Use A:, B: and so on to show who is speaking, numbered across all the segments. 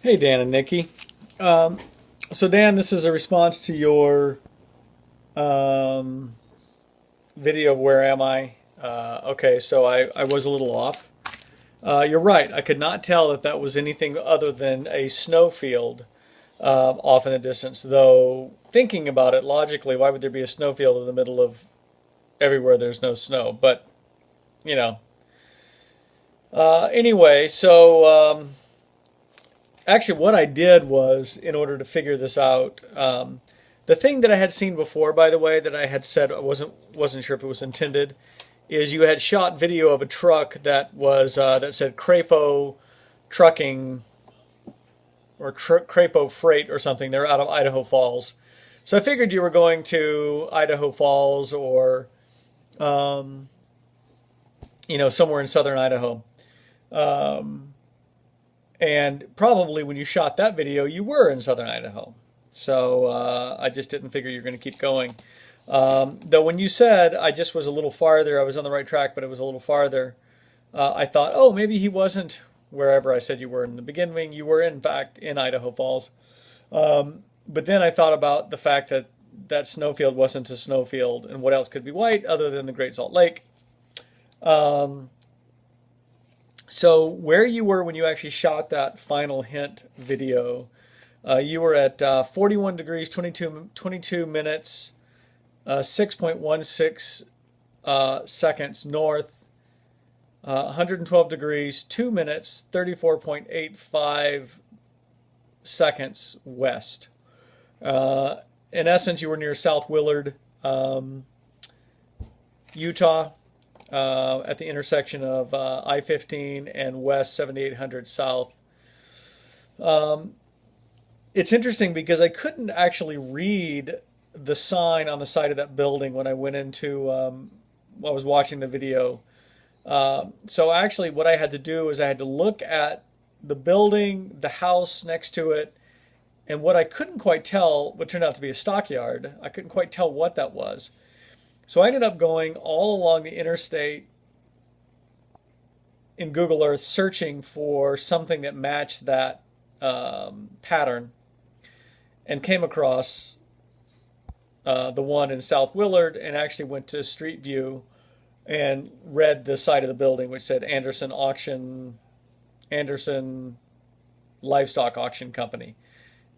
A: Hey, Dan and Nikki. Um, so, Dan, this is a response to your um, video of Where Am I? Okay, so I was a little off. You're right. I could not tell that that was anything other than a snowfield off in the distance, though, thinking about it logically, why would there be a snowfield in the middle of everywhere there's no snow? But, you know. Anyway, actually, what I did was, in order to figure this out, the thing that I had seen before, by the way, that I had said I wasn't sure if it was intended, is you had shot video of a truck that was that said Crapo Trucking or Crapo Freight or something. They're out of Idaho Falls, so I figured you were going to Idaho Falls or um, somewhere in southern Idaho. Um, And probably when you shot that video, you were in southern Idaho. So I just didn't figure you were going to keep going. Though when you said I just was a little farther, I was on the right track, but it was a little farther, I thought, oh, maybe he wasn't wherever I said you were in the beginning. You were, in fact, in Idaho Falls. But then I thought about the fact that that snowfield wasn't a snowfield, and what else could be white other than the Great Salt Lake. Um, so where you were when you actually shot that final hint video, you were at 41 degrees, 22 minutes, 6.16 seconds north, 112 degrees, 2 minutes, 34.85 seconds west. Uh, in essence, you were near South Willard, Utah, at the intersection of I-15 and West 7800 South. Um, it's interesting because I couldn't actually read the sign on the side of that building when I went into, I was watching the video. So actually, what I had to do is I had to look at the building, the house next to it, and what I couldn't quite tell, what turned out to be a stockyard, I couldn't quite tell what that was. So I ended up going all along the interstate in Google Earth searching for something that matched that pattern and came across the one in South Willard and actually went to Street View and read the side of the building which said Anderson Livestock Auction Company.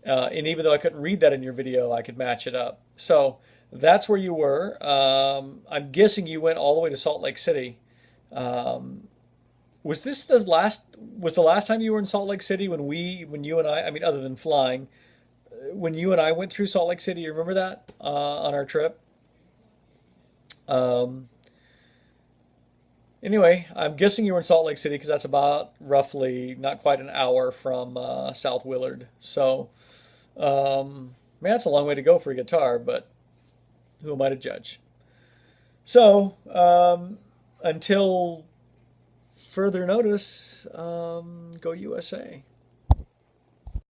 A: And even though I couldn't read that in your video, I could match it up. So that's where you were. I'm guessing you went all the way to Salt Lake City. Um, was the last time you were in Salt Lake City when you and I mean, other than flying, when you and I went through Salt Lake City? You remember that on our trip? Um, anyway, I'm guessing you were in Salt Lake City because that's about roughly not quite an hour from South Willard. So, man, that's a long way to go for a guitar, but who am I to judge? So, until further notice, go USA.